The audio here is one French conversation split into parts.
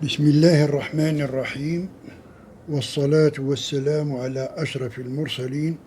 بسم الله الرحمن الرحيم والصلاة والسلام على أشرف المرسلين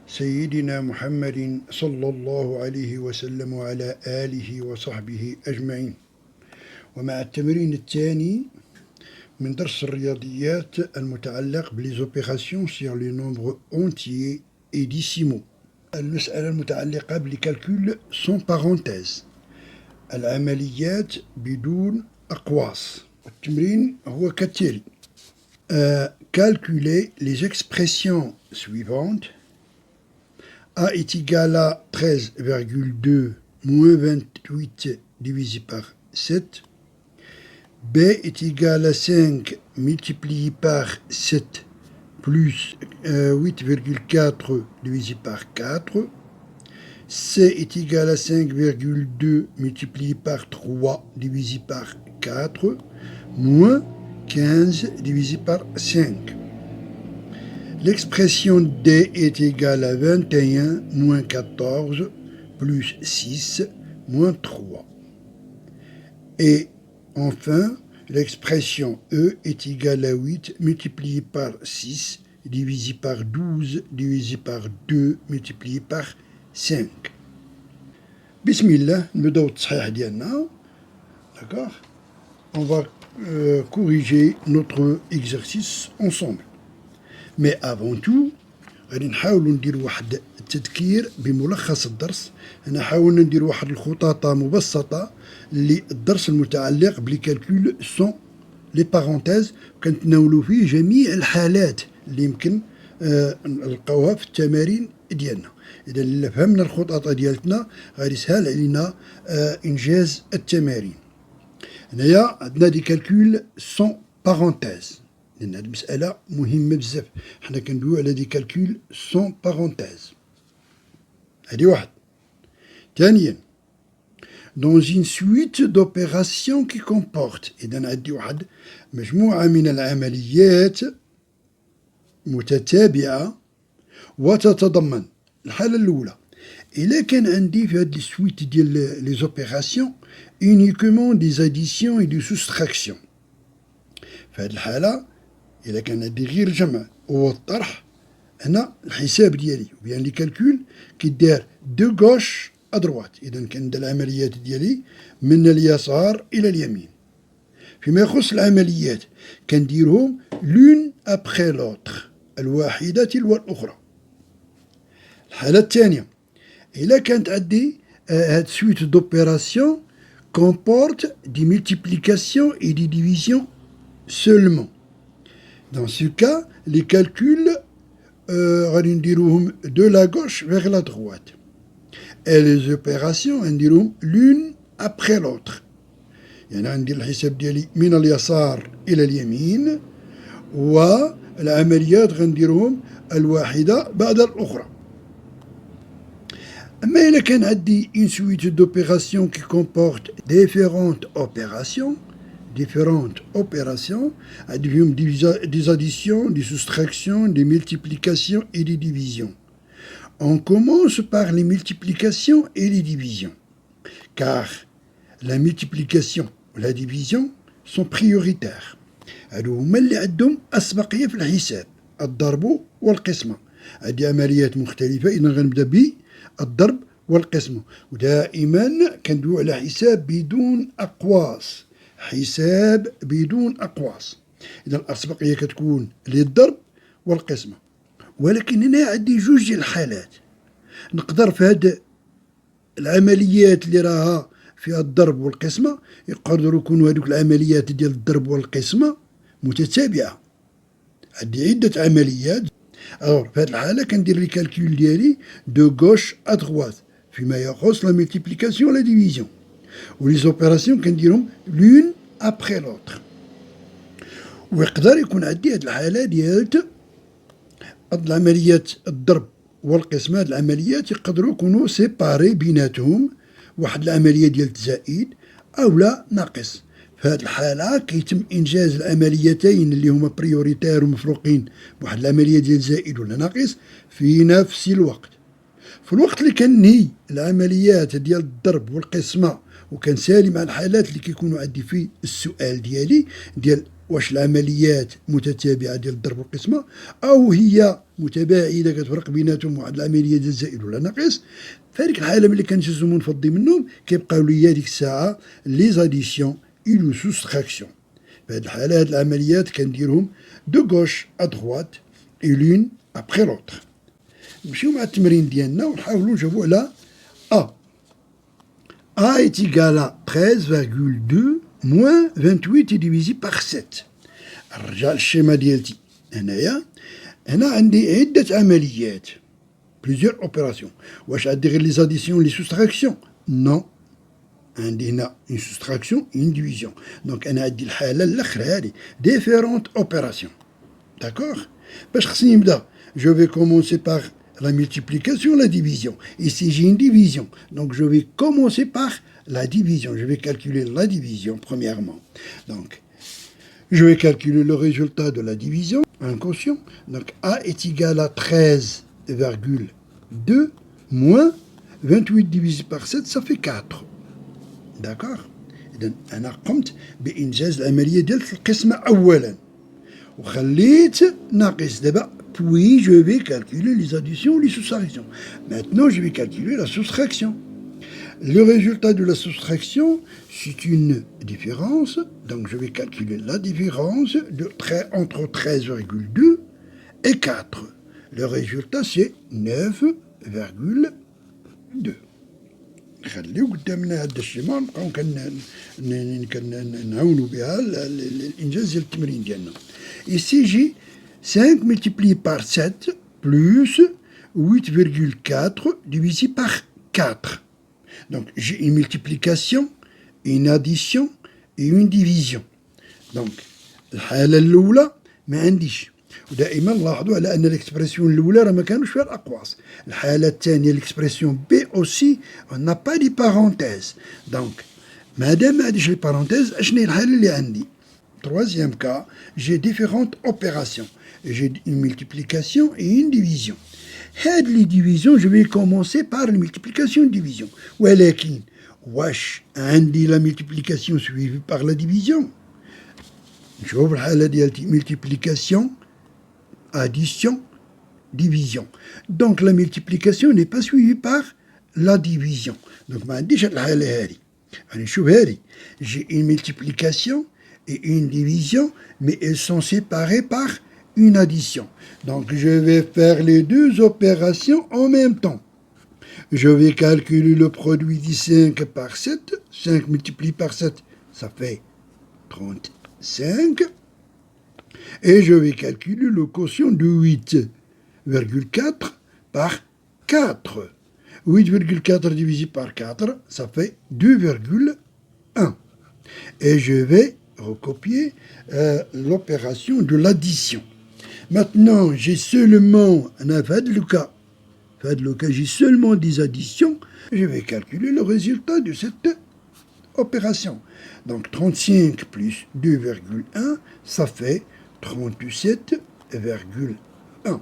سيدنا محمد صلى الله عليه وسلم وعلى آله وصحبه أجمعين. ومع التمرين الثاني من درس الرياضيات المتعلق بالopérations sur les nombres entiers et décimaux. المسألة المتعلقة بالكالكول sans parenthèse. العمليات بدون أقواس. التمرين هو كالتالي: calculer les expressions suivantes. A est égal à 13,2 moins 28 divisé par 7. B est égal à 5 multiplié par 7 plus 8,4 divisé par 4. C est égal à 5,2 multiplié par 3 divisé par 4, moins 15 divisé par 5. L'expression D est égale à 21 moins 14 plus 6 moins 3. Et enfin, l'expression E est égale à 8 multiplié par 6 divisé par 12 divisé par 2 multiplié par 5. Bismillah, نبداو التصحيح ديالنا. D'accord? On va corriger notre exercice ensemble. Mais avant tout, غادي نحاولوا ندير واحد التذكير بملخص الدرس. أنا حاولنا ندير واحد الخطاطة مبسطة للدرس المتعلق بالكالكول سون لي بارونتيز، كنتناولوا فيه جميع الحالات اللي يمكن نلقاوها في التمارين ديالنا. إذا إلا فهمنا الخطاطة ديالتنا غادي يسهل علينا إنجاز التمارين. هنايا عندنا دي كالكول سون بارونتيز، لأن هاد المسألة مهمة بزاف. حنا كندويو على دي كالكول سون بارونتيز. هادي واحد. ثانيا، dans une suite d'opérations qui comporte، إذا عندي واحد مجموعة من العمليات متتابعة وتتضمن. الحالة الأولى، إلا كان عندي في هاد السويت ديال لي زوبيراسيون uniquement des additions et des soustractions. في هاد الحالة إلا كان عندي غير جمع والطرح، هنا الحساب ديالي وبيان لي كالكول كيدار دو غوش أدروات. إذا كندير العمليات ديالي من اليسار إلى اليمين. فيما يخص العمليات كنديرهم لون أبخي لوتر، الواحدة تلو الأخرى. الحالة الثانية، إلا كانت عندي هاد سويت دوبيراسيون comporte des multiplications et des divisions seulement. Dans ce cas, les calculs غادي نديروهم de la gauche vers la droite. Et les opérations نديروهم l'une après l'autre. يعني عندي الحساب ديالي من اليسار إلى اليمين، والعمليات غنديروهم الواحدة بعد الأخرى. Mais il y a une suite d'opérations qui comporte différentes opérations, des additions, des soustractions, des multiplications et des divisions. On commence par les multiplications et les divisions, car la multiplication et la division sont prioritaires. هما اللي عندهم أسبقية في الحساب، الضرب والقسمة. هذه عمليات مختلفة، إذا غنبدا بالضرب والقسمة، ودائما كندويو على حساب بدون أقواس. حساب بدون أقواس. إذا الأسبقية كتكون للضرب والقسمة. ولكن هنا عندي جوج ديال الحالات. نقدر في هاد العمليات اللي راها فيها الضرب والقسمة يقدروا يكونوا هذوك العمليات ديال الضرب والقسمة متتابعة. عندي عدة عمليات. Alors, في هذه الحالة كندير لي كالكول ديالي دو غوش ا دغوات فيما يخص لا ملتيبليكاسيون لا ديفيزيون. ولي زوبيراسيون كنديرهم لون ابخي لوتر. ويقدر يكون عندي هذه الحالة ديال هاد العمليات الضرب والقسمة. هاد العمليات يقدروا يكونوا سيباري بيناتهم، واحد العملية ديال تزائد أو لا ناقص. في هذه الحالة كيتم إنجاز العمليتين اللي هما بريوريتير ومفروقين بواحد العملية ديال زائد ولا ناقص في نفس الوقت. في الوقت اللي كنهي العمليات ديال الضرب والقسمة وكنسالي مع الحالات اللي كيكونوا عندي في السؤال ديالي ديال واش العمليات متتابعه ديال الضرب والقسمه او هي متباعده كتفرق بيناتهم واحد العمليه ديال زائد ولا ناقص. فهاديك الحاله ملي كنجزو منفضي منهم كيبقاو ليا ديك الساعه لي زاديسيون اي لو سوستراكسيون. في هاد الحاله هاد العمليات كنديرهم دو غوش ا دروات اي لون ابخي لوطر. نمشيو مع التمرين ديالنا ونحاولوا نجاوبوا على ا. A est égal à 13,2 moins 28 divisé par 7. نرجع للشيما ديالتي. هنايا هنا عندي عدة عمليات plusieurs opérations. واش عندي غير لي زاديسيون لي سوستراكسيون؟ نو. عندي هنا une soustraction une division. دونك أنا عندي الحالة الأخرى هادي différentes opérations. D'accord? باش خصني نبدا je vais commencer par la multiplication, la division. Ici, j'ai une division. Donc, je vais commencer par la division. Je vais calculer la division, premièrement. Donc, je vais calculer le résultat de la division, un quotient. Donc, A est égal à 13,2 moins 28 divisé par 7, ça fait 4. D'accord? إذن أنا قمت بإنجاز العملية ديال القسمة أولا. وخليت ناقص دابا. Puis, je vais calculer les additions ou les soustractions. Maintenant, je vais calculer la soustraction. Le résultat de la soustraction, c'est une différence. Donc, je vais calculer la différence entre 13,2 et 4. Le résultat, c'est 9,2. خليو قدامنا هذا الشيما نبقاو كنعاونوا بها الانجاز ديال التمرين ديالنا. Ici, j'ai 5 multiplié par 7 plus 8,4 divisé par 4. Donc, j'ai une multiplication, une addition et une division. Donc, الحالة الأولى ما عنديش. ودائما لاحظوا على أن الإكسبرسيون الأولى راه ما كانوش فيها الأقواس. الحالة الثانية الإكسبرسيون بي أوسي on n'a pas دي بارونتيز. دونك مادام ما عنديش لي بارونتيز أشنو هي الحالة اللي عندي؟ Troisième cas, j'ai différentes opérations. J'ai une multiplication et une division. Les divisions, je vais commencer par la multiplication et la division. ولكن واش عندي la multiplication suivie par la division. نشوف الحالة ديالتي multiplication, addition, division. Donc la multiplication n'est pas suivie par la division. Donc ما عنديش هاد الحالة هادي. يعني نشوف هادي. J'ai une multiplication et une division, mais elles sont séparées par une addition. Donc, je vais faire les deux opérations en même temps. Je vais calculer le produit du 5 par 7. 5 multiplié par 7, ça fait 35. Et je vais calculer le quotient de 8,4 par 4. 8,4 divisé par 4, ça fait 2,1. Et je vais recopier l'opération de l'addition. Maintenant, j'ai seulement, j'ai seulement des additions. Je vais calculer le résultat de cette opération. Donc 35 plus 2,1, ça fait 37,1.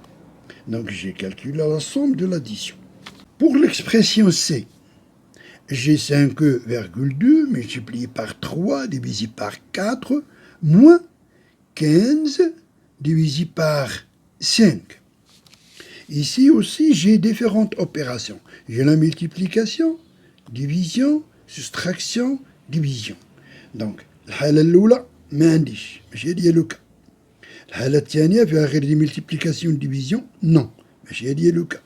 Donc j'ai calculé la somme de l'addition. Pour l'expression C, j'ai 5,2 multiplié par 3 divisé par 4 moins 15 divisé par 5. Ici aussi, j'ai différentes opérations. J'ai la multiplication, division, soustraction, division. Donc, الحالة الأولى ما عنديش ماشي هادي هي لو كا. الحالة الثانية فيها غير دي multiplication division non ماشي هادي هي لو كا.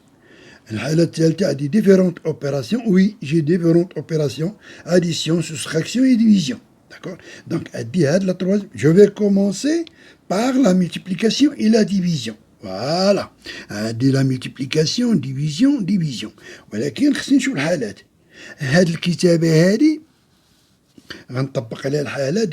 الحالة الثالثة عندي différentes opérations. Oui, j'ai différentes opérations. Addition, soustraction et division. D'accord? Donc, la troisième. Je vais commencer par la multiplication et la division. Voilà. La multiplication, division, division. ولكن خصني نشوف الحالات. هاد الكتابة هادي غنطبق عليها الحالة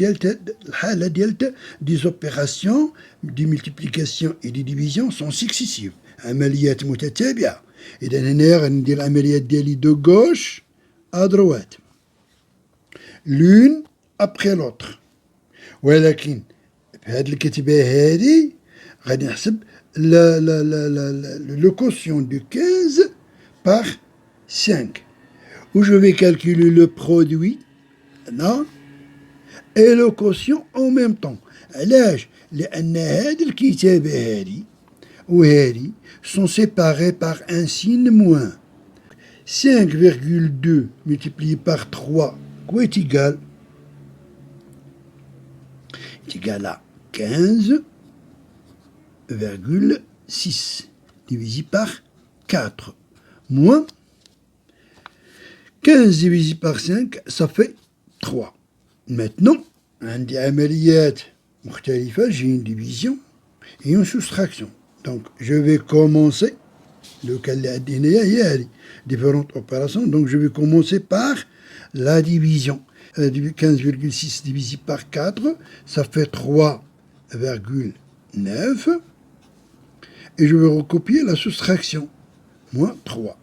ديال des opérations de multiplication et de division sont successives. عمليات متتابعة. إذا هنا غندير العمليات ديالي دو gauche à droite. L'une après l'autre. ولكن في هاد الكتابة هادي غادي نحسب le quotient de 15 par 5. Où je vais calculer le produit non, et le quotient en même temps. علاش؟ لأن هاد الكتابة هادي وهادي sont séparés par un signe moins. 5,2 multiplié par 3, quoi est égal? Est égal à 15,6 divisé par 4 moins 15 divisé par 5, ça fait 3. Maintenant, عندي عمليات مختلفة, j'ai une division et une soustraction. Donc, je vais commencer, le cas il y a différentes opérations, donc je vais commencer par la division. 15,6 divisé par 4, ça fait 3,9. Et je vais recopier la soustraction, moins 3.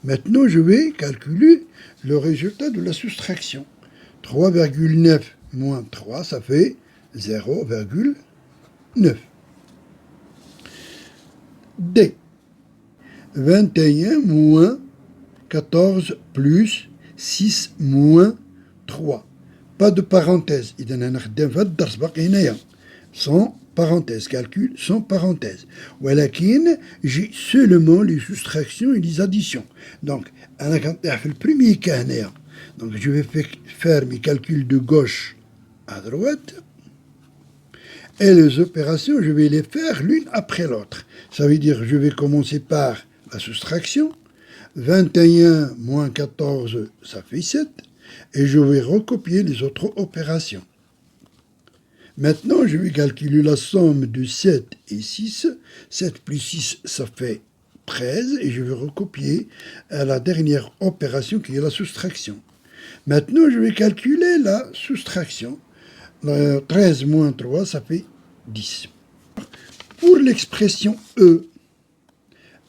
Maintenant, je vais calculer le résultat de la soustraction. 3,9 moins 3, ça fait 0,9. D. 21 moins 14 plus 6 moins 3. Pas de parenthèse. Sans parenthèse. Calcul sans parenthèse. ولكن j'ai seulement les soustractions et les additions. Donc, le premier cas, donc je vais faire mes calculs de gauche à droite. Et les opérations, je vais les faire l'une après l'autre. Ça veut dire que je vais commencer par la soustraction. 21 moins 14, ça fait 7. Et je vais recopier les autres opérations. Maintenant, je vais calculer la somme de 7 et 6. 7 plus 6, ça fait 13. Et je vais recopier la dernière opération qui est la soustraction. Maintenant, je vais calculer la soustraction. 13 moins 3, ça fait 10. Pour l'expression E,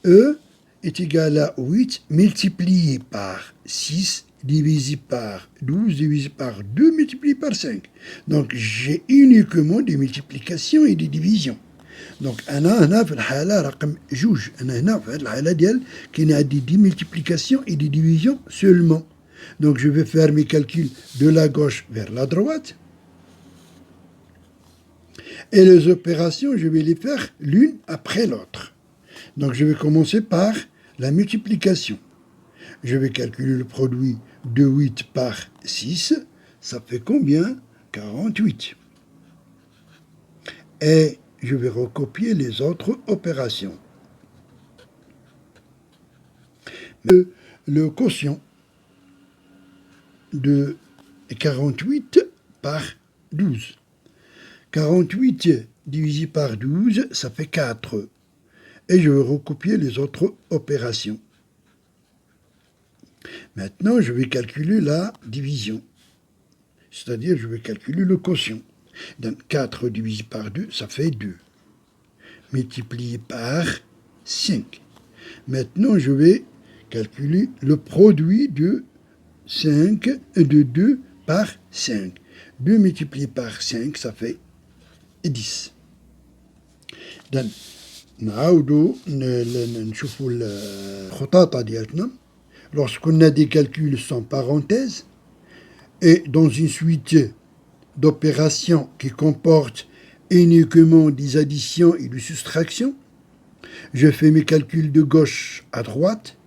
E est égal à 8 multiplié par 6 divisé par 12 divisé par 2 multiplié par 5. Donc, j'ai uniquement des multiplications et des divisions. Donc, أنا في الحالة رقم جوج. أنا هنا في الحالة ديال كاين عندي des multiplications et des divisions seulement. Donc, je vais faire mes calculs de la gauche vers la droite. Et les opérations, je vais les faire l'une après l'autre. Donc, je vais commencer par la multiplication. Je vais calculer le produit de 8 par 6. Ça fait combien? 48. Et je vais recopier les autres opérations. Le quotient de 48 par 12. 48 divisé par 12, ça fait 4. Et je vais recopier les autres opérations. Maintenant, je vais calculer la division. C'est-à-dire, je vais calculer le quotient. Donc, 4 divisé par 2, ça fait 2. Multiplié par 5. Maintenant, je vais calculer le produit de 2 par 5. 2 multiplié par 5, ça fait 10. Donc, نعاودوا نشوفوا الخطاطة ديالتنا. Lorsqu'on a des calculs sans parenthèse et dans une suite d'opérations qui comportent uniquement des additions et des soustractions, je fais mes calculs de gauche à droite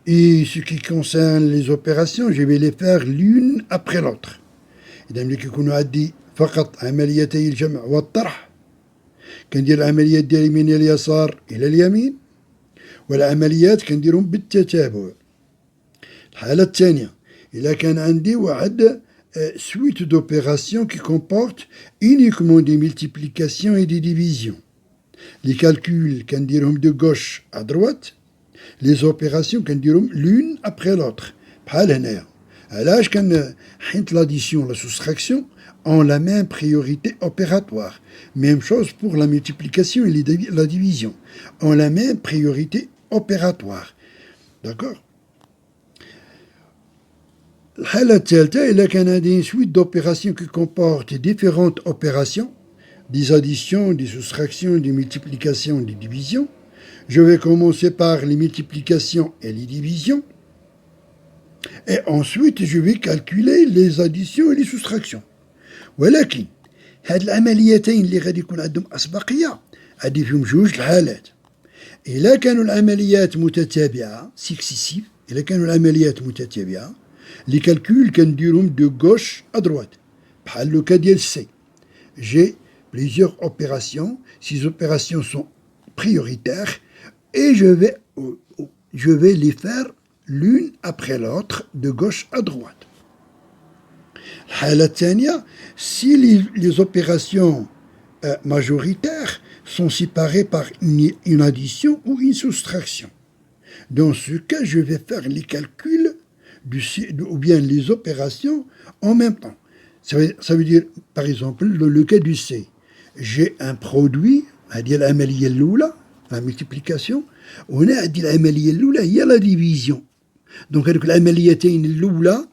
et ce qui concerne les opérations, je vais les faire l'une après l'autre. إذا ملي كيكونوا عندي فقط عمليتي الجمع والطرح كندير العمليات ديالي من اليسار إلى اليمين والعمليات كنديرهم بالتتابع. الحالة الثانية إذا كان عندي واحد suite d'opérations qui comportent uniquement des multiplications et des divisions. Les calculs كنديرهم de gauche à droite, les opérations كنديرهم l'une après l'autre. بحال هنايا. علاش حيت l'addition, la soustraction ont la même priorité opératoire. Même chose pour la multiplication et la division. Ont la même priorité opératoire. D'accord? الحالة الثالثة إذا كان هذه suite d'opérations qui comportent différentes opérations, des additions, des soustractions, des multiplications, des divisions, je vais commencer par les multiplications et les divisions. Et ensuite, je vais calculer les additions et les soustractions. ولكن هاد العمليتين اللي غادي يكون عندهم أسبقية غادي فيهم جوج الحالات. إلا كانوا العمليات متتابعة سيكسيسيف، إلا كانوا العمليات متتابعة لي كالكول كنديرهم دو غوش أ دروات بحال لو كا ديال سي. J'ai plusieurs opérations, ces opérations sont prioritaires et je vais les faire l'une après l'autre de gauche à droite. الحالة الثانية, si les opérations majoritaires sont séparées par une addition ou une soustraction. Dans ce cas, je vais faire les calculs ou bien les opérations en même temps. Ça veut dire, par exemple, dans le cas du C, j'ai un produit, هذه العملية الأولى, la multiplication, وهنا هذه العملية الأولى هي la division. Donc هذوك العمليتين الأولى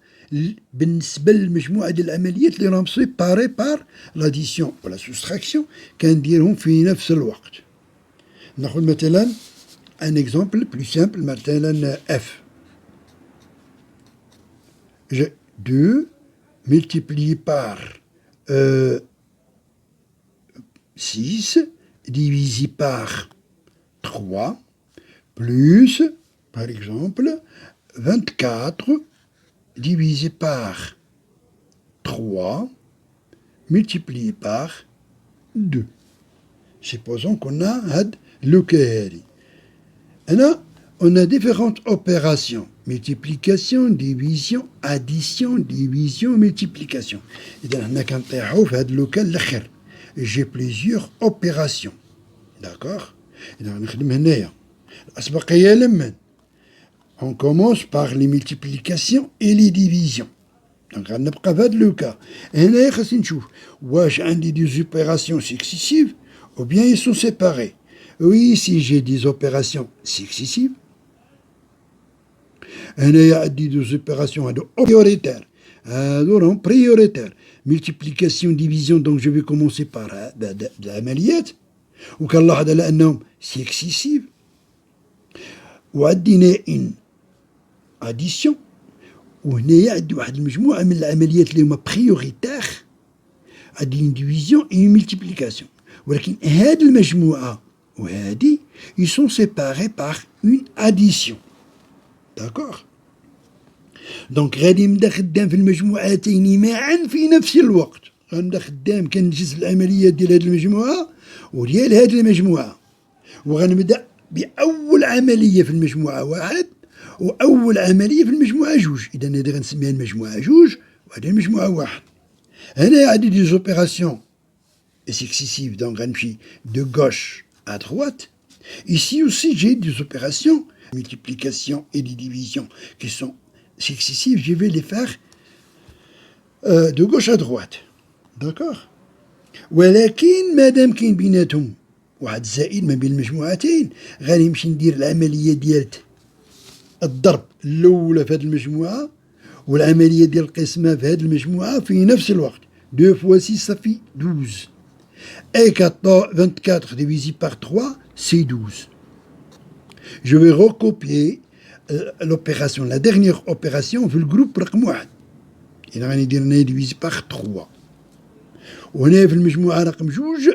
بالنسبة للمجموعة ديال العمليات اللي راهم سيباري بار لاديسيون ولا سوستراكسيون كنديرهم في نفس الوقت. ناخذ مثلا ان اكزومبل بلو سامبل مثلا اف. J'ai 2 multiplié par 6 divisé par 3 plus, par exemple, 24 divisé par 3 multiplié par 2. Supposons qu'on a le cas. On a différentes opérations. Multiplication, division, addition, division, multiplication. J'ai plusieurs opérations. D'accord? On commence par les multiplications et les divisions. Donc, on n'a pas le cas. Et là, on a des opérations successives ou bien ils sont séparés. Oui, si j'ai des opérations successives, il y a des opérations prioritaires. Prioritaires. Multiplication, division, donc je vais commencer par la ماليات. وكنلاحظ على أنهم successives. وعندنا une addition. وهنايا عندي واحد المجموعة من العمليات اللي هما prioritaires. عندي une division et une multiplication. ولكن هذه المجموعة وهذه ils sont séparés par une addition. D'accord? دونك غادي نبدا خدام في المجموعتين معا في نفس الوقت. غنبدا خدام كنجز العمليات ديال هذه المجموعة وديال هذه المجموعة. وغنبدا بأول عملية في المجموعة واحد وأول عملية في المجموعة جوج. إذا هذه غنسميها المجموعة جوج وهذه المجموعة واحد. هنا عندي دي زوبيراسيون successives, donc غنمشي de gauche à droite. Ici aussi j'ai des opérations multiplication et des divisions qui sont successives, je vais les faire de gauche à droite. D'accord? ولكن مادام كاين بيناتهم واحد الزائد ما بين المجموعتين غادي نمشي ندير العملية ديال الضرب الأولى في هذه المجموعة والعملية ديال القسمة في هذه المجموعة في نفس الوقت. 2 fois 6 ça fait 12. Et 24 divisé par 3 c'est 12. Je vais recopier l'opération, la dernière opération في الجروب رقم واحد. إذا غندير هنا ديفيزي باغ 3. وهنا في المجموعة رقم جوج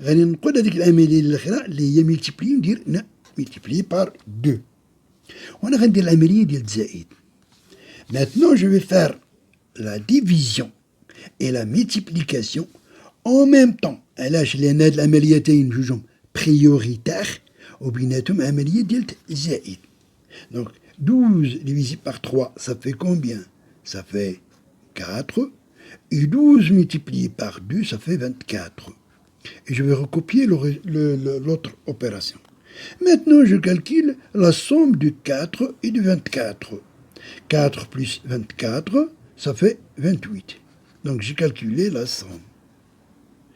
غادي ننقل هذيك العملية الأخرى اللي هي ملتيبلي وندير هنا ملتيبلي باغ 2. وأنا غندير العملية ديال الزائد. Maintenant je vais faire la division et la multiplication en même temps. علاش؟ لأن هاد العمليتين جوجهم prioritaires وبيناتهم عملية ديال الزائد. Donc 12 divisé par 3, ça fait combien? Ça fait 4. Et 12 multiplié par 2, ça fait 24. Et je vais recopier l'autre opération. Maintenant, je calcule la somme de 4 et de 24. 4 plus 24, ça fait 28. Donc j'ai calculé la somme.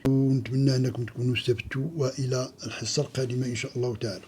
ونتمنى أنكم تكونوا استفدتوا وإلى الحصة القادمة إن شاء الله تعالى.